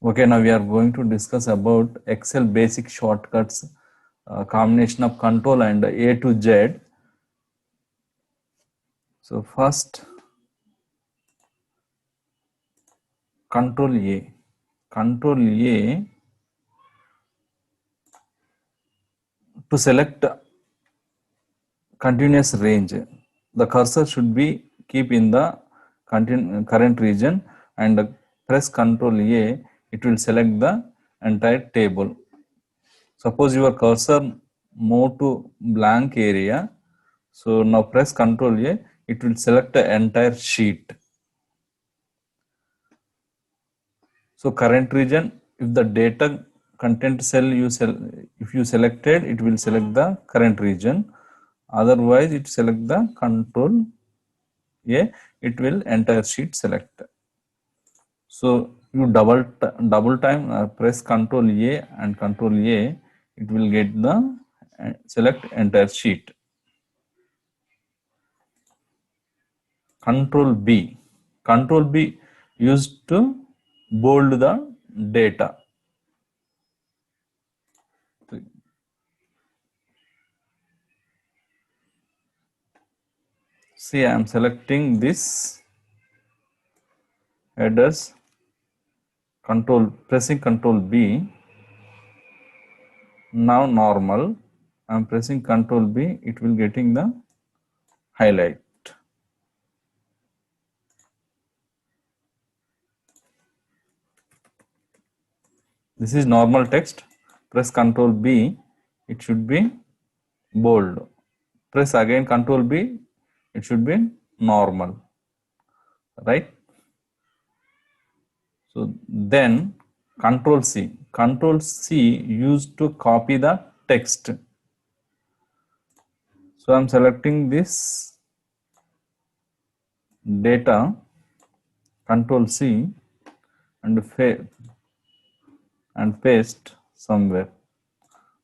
Okay, now we are going to discuss about Excel basic shortcuts, combination of control and A to Z. So first, control A. Control A, to select continuous range, the cursor should be keep in the current region and press Control A, it will select the entire table. Suppose your cursor move to blank area, so now press Control A, it will select the entire sheet. So current region, if the data content cell if you selected, it will select the current region. Otherwise, it select the Control A, it will entire sheet select. So you double time press Control A and Control A, it will get the select entire sheet. Control B. Control B used to bold the data. See, I am selecting this headers, pressing Control B. Now normal, I am pressing Control B, it will getting the highlight. This is normal text. Press Control B, it should be bold. Press again Control B, it should be normal, right? So then Control C. Control C used to copy the text. So I am selecting this data, Control C, and paste somewhere.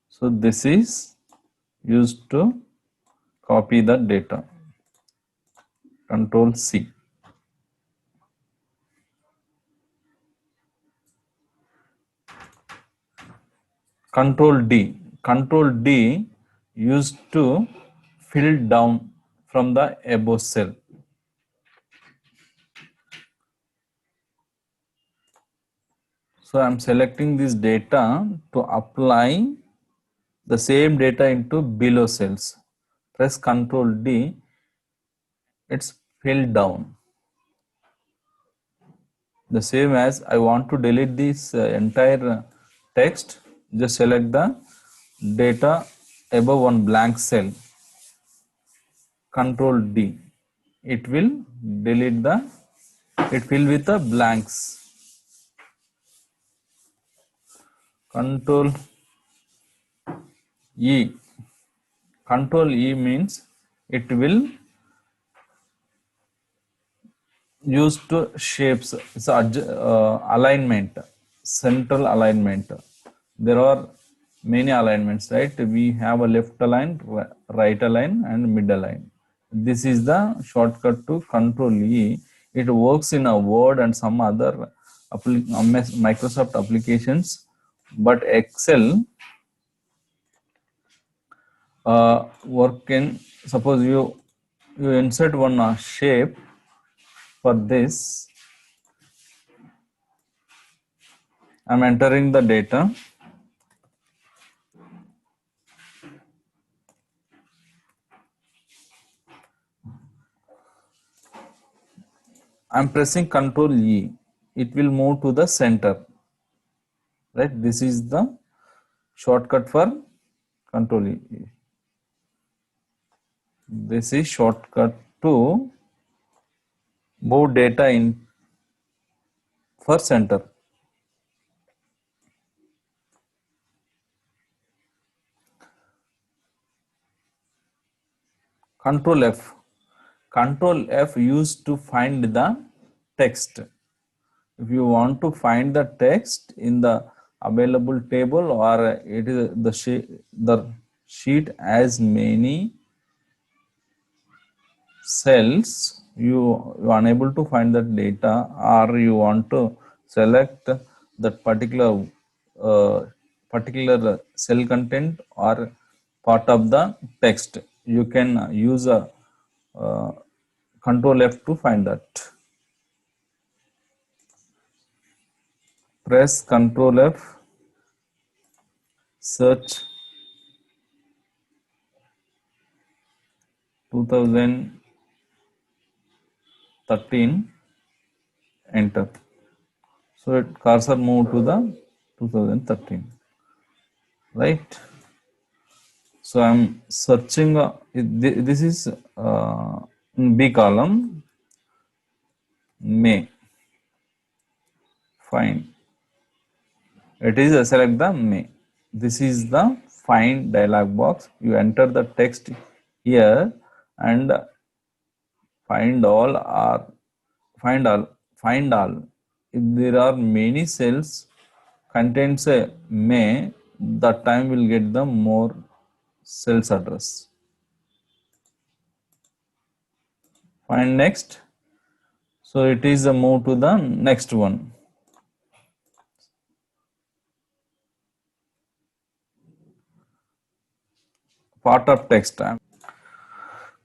So this is used to copy the data. Control C. Control D. Control D used to fill down from the above cell. So I am selecting this data to apply the same data into below cells. Press Control D, it's filled down. The same as I want to delete this entire text, just select the data above one blank cell. Control D, it will delete it fill with the blanks. Control E. Control E means it will use to shapes, it's alignment, central alignment. There are many alignments, right? We have a left align, right align, and mid align. This is the shortcut to Control E. It works in a Word and some other Microsoft applications, but Excel work in, suppose you insert one shape. For this, I am entering the data. I am pressing Control E. It will move to the center. Right? This is the shortcut for Control E. This is shortcut to move data in for center. Control F. Control F used to find the text. If you want to find the text in the available table, or it is the sheet as many cells, you are unable to find the data, or you want to select that particular cell content or part of the text. You can use a Control F to find that. Press Control F, search 2013, enter. So it cursor move to the 2013, right? So I'm searching. This is in B column. May. Fine. It is select the May. This is the find dialog box. You enter the text here and find all or find all. If there are many cells contains a May, that time will get the more cells address. Find next. So it is a move to the next one. Part of text.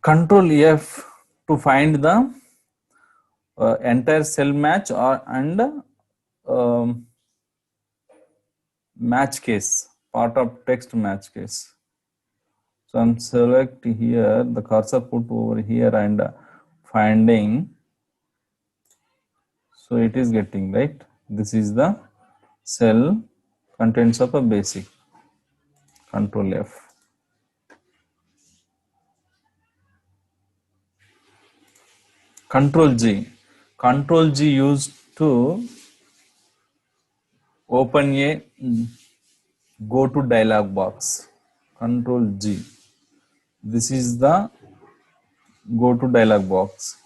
Control F to find the entire cell match and match case, part of text match case. So I'm select here, the cursor put over here and finding. So it is getting right. This is the cell contents of a basic. Control F. Control G. Control G used to open a go to dialog box. Control G. This is the go to dialog box.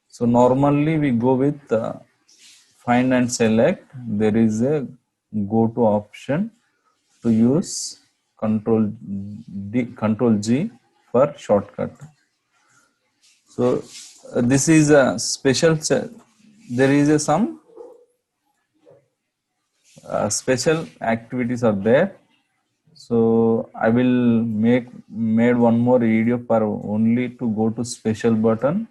So normally we go with find and select. There is a go to option to use Control G for shortcut. So this is a special. There is some special activities are there. So I will made one more video for only to go to special button.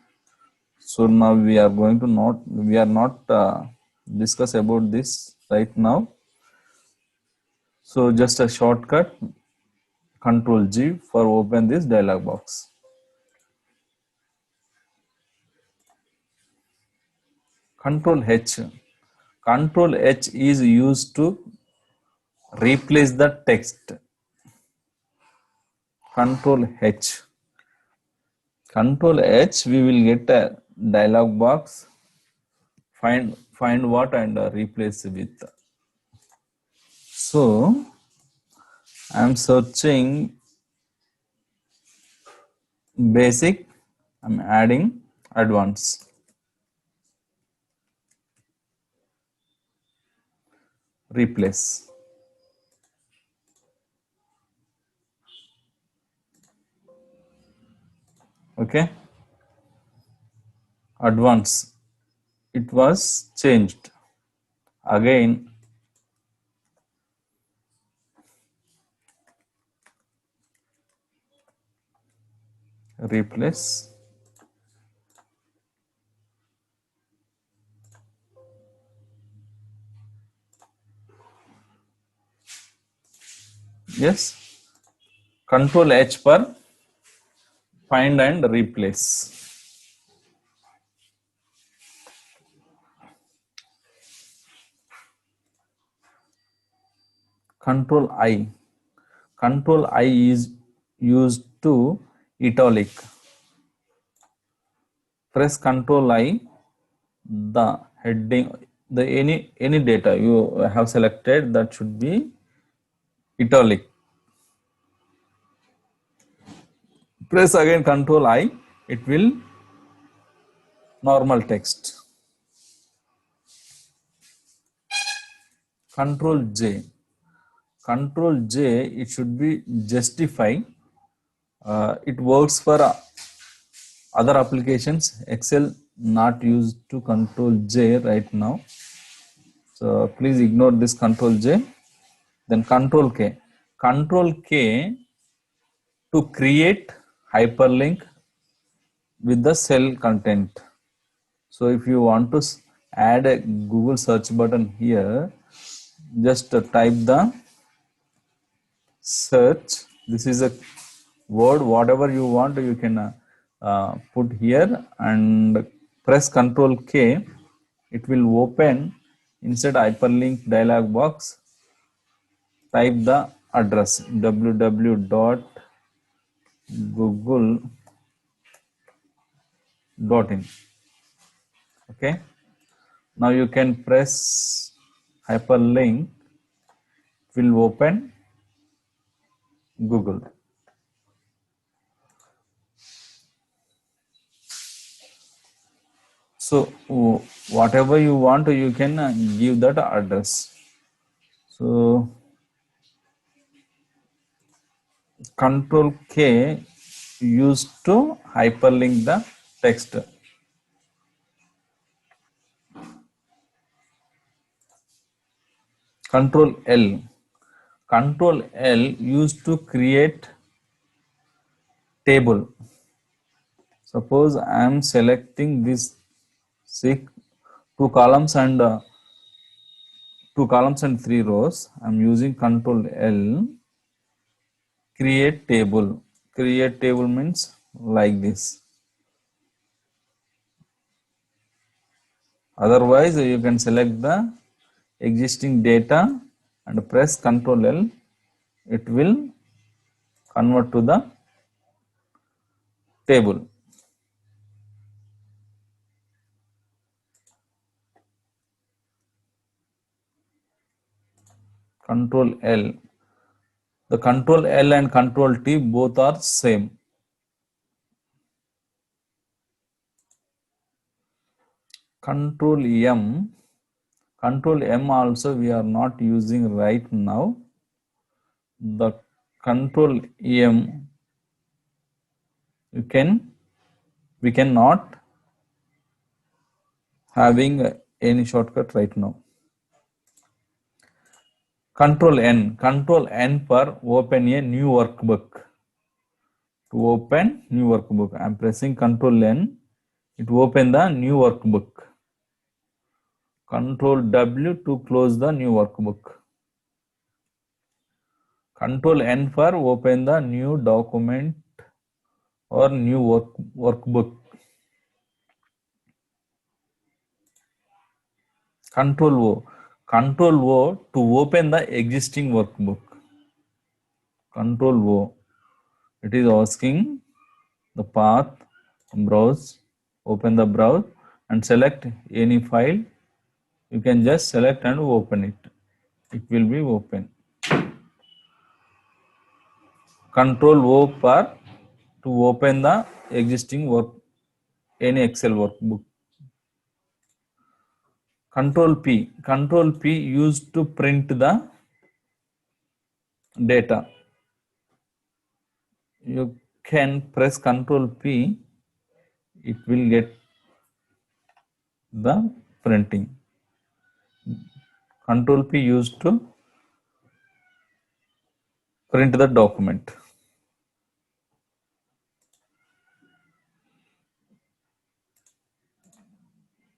So now we are not discuss about this right now. So just a shortcut, Control G for open this dialog box. Control H. Control H is used to replace the text. Control H. Control H, we will get a dialog box. Find what and replace with. So I am searching basic. I'm adding advanced. Replace. Okay. Advance. It was changed. Again, replace. Yes. Control H for find and replace. Control I. Control I is used to italic. Press Control I, the heading, the any data you have selected, that should be italic. Press again Control I, it will normal text. Control J. Control J, it should be justify. It works for other applications. Excel not used to Control J right now. So please ignore this control J. Then control K. Control K to create hyperlink with the cell content. So if you want to add a Google search button here, just type the search. This is a word, whatever you want, you can put here and press Ctrl K. It will open inside hyperlink dialog box. Type the address www.google.in. Okay. Now you can press hyperlink. It will open Google. So whatever you want, you can give that address. So Control K used to hyperlink the text. Control L. Control L used to create table. Suppose I am selecting this two columns and 3 rows. I am using Control L. Create table. Create table means like this. Otherwise, you can select the existing data and press Control L. It will convert to the table. Control L. The Control L and Control T both are same. Control M. Control M also we are not using right now. The Control M we cannot having any shortcut right now. Control N for open a new workbook. To open new workbook, I am pressing Control N. It will open the new workbook. Control W to close the new workbook. Control N for open the new document or new workbook. Control O. Control O to open the existing workbook. Control O. It is asking the path, browse, open the browse and select any file. You can just select and open it. It will be open. Control O for to open the existing any Excel workbook. Control P. Control P used to print the data. You can press Control P. It will get the printing. Control P used to print the document.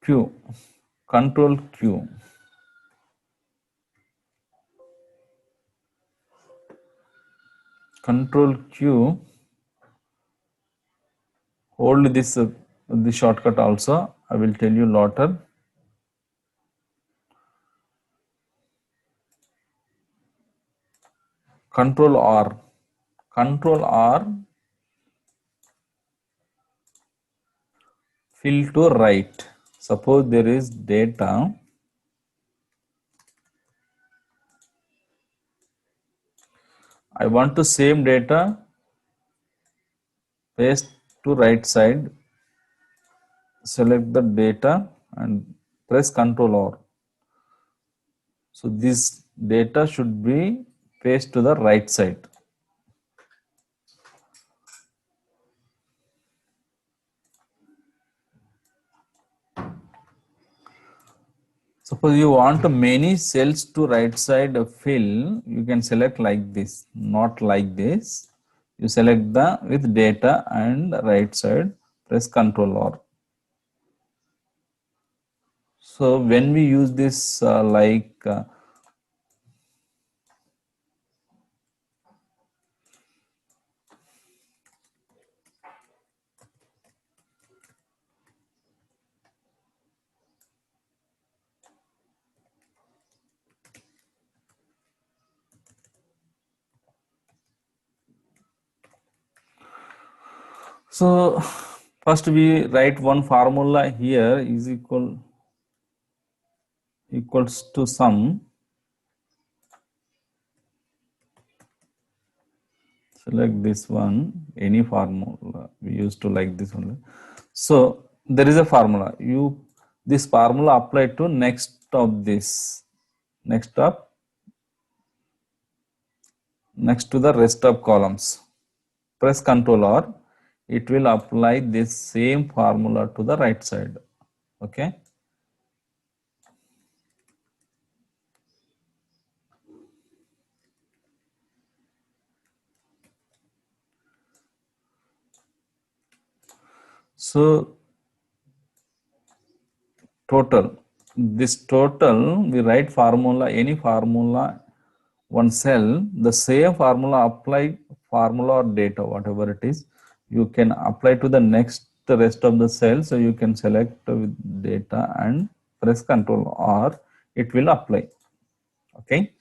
Q. Control Q. Control Q. Hold this the shortcut also. I will tell you later. Control R. Control R. Fill to right. Suppose there is data. I want to same data paste to right side. Select the data and press Ctrl R. So this data should be paste to the right side. Suppose you want many cells to right side fill, you can select like this, not like this. You select the with data and right side, press Ctrl R. So when we use this so first we write one formula here is equals to sum. Select this one, any formula we used to like this only. So there is a formula, this formula apply to next of this, next to the rest of columns. Press Ctrl R, it will apply this same formula to the right side. Okay. So total, this total we write formula, any formula, one cell, the same formula apply, formula or data whatever it is, you can apply to the next rest of the cell. So you can select with data and press Ctrl R, it will apply. Okay.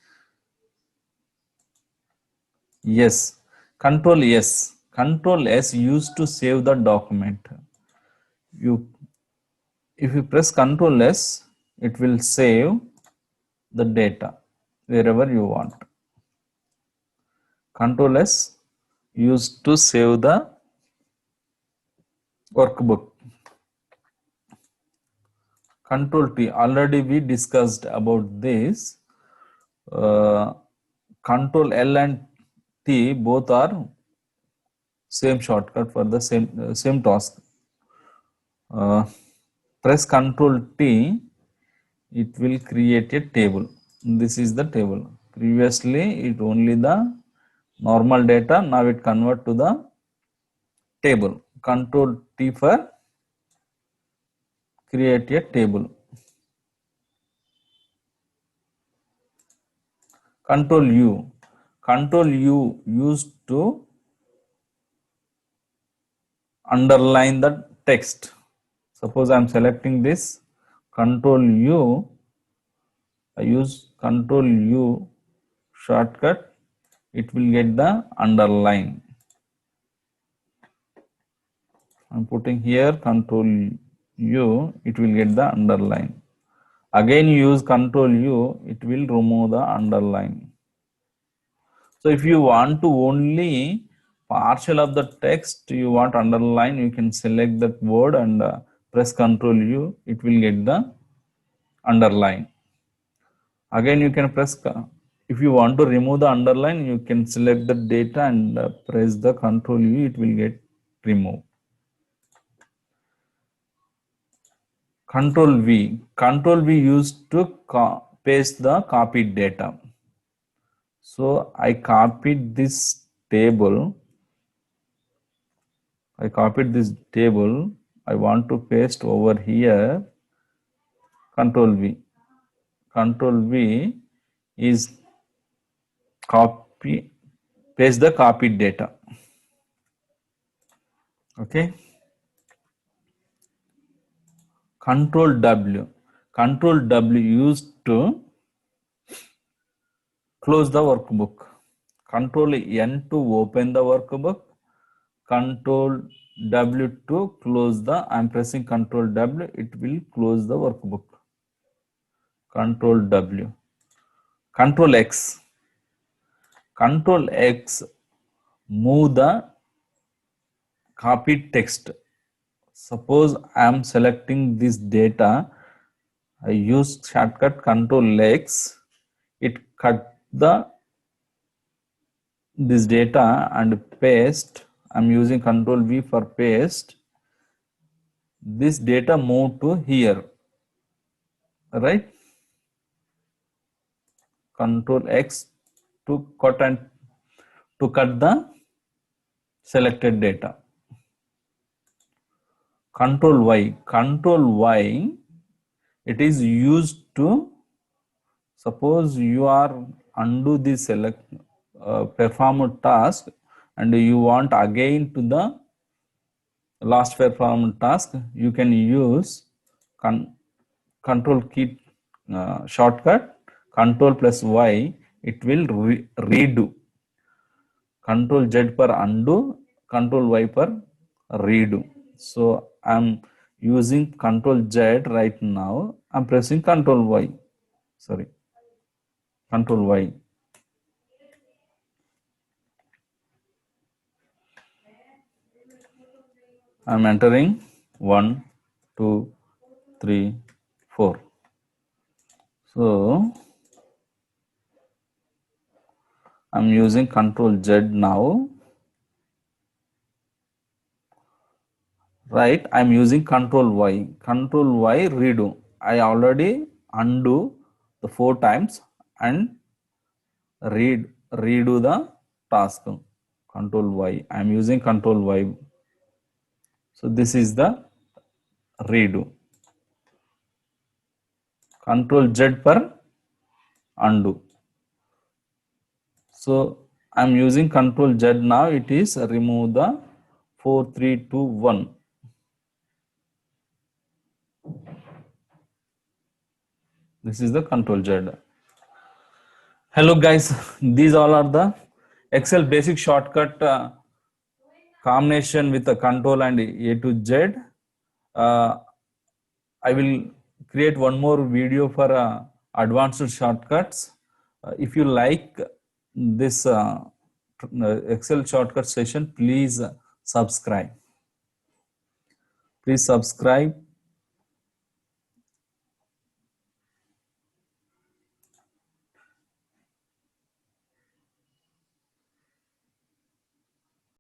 Yes, Control S, Control S used to save the document. You, if you press Control S, it will save the data wherever you want. Control S used to save the workbook. Control T, already we discussed about this. Control L and T both are same shortcut for the same task. Press Control T, it will create a table. This is the table. Previously it only the normal data, now it convert to the table. Control T for create a table. Control U, Control U used to underline the text. Suppose I am selecting this, Control U, I use Control U shortcut, it will get the underline. I am putting here Control U, it will get the underline. Again use Control U, it will remove the underline. So if you want to only partial of the text, you want underline, you can select that word and press Control U, it will get the underline. Again you can press, if you want to remove the underline, you can select the data and press the Control U, it will get removed. Control V, Control V used to paste the copied data. So I copied this table, I want to paste over here. Control V, Control V is paste the copied data. Okay. Control W, Control W used to close the workbook. Control N to open the workbook. Control W to close the, I am pressing Control W, it will close the workbook. Control W. Control X. Control X, move the copied text. Suppose I am selecting this data, I use shortcut Control X, it cut this data and paste. I am using Control V for paste. This data move to here, right? Control X to cut the selected data. Control Y, it is used to, suppose you are undo the performed task and you want again to the last performed task, you can use control key shortcut, control plus Y, it will redo. Control Z per undo, control Y per redo. So I'm using control Z right now. I'm pressing control Y. Sorry, control Y. I'm entering 1, 2, 3, 4. So I'm using control Z now. Right, I'm using control Y redo. I already undo the 4 times and redo the task. Control Y, I'm using control Y. So this is the redo. Control Z per undo. So I'm using control Z now, it is remove the 4, 3, 2, 1. This is the control Z. Hello guys, these all are the Excel basic shortcut combination with the control and A to Z. I will create one more video for advanced shortcuts. If you like this Excel shortcut session, please subscribe. Please subscribe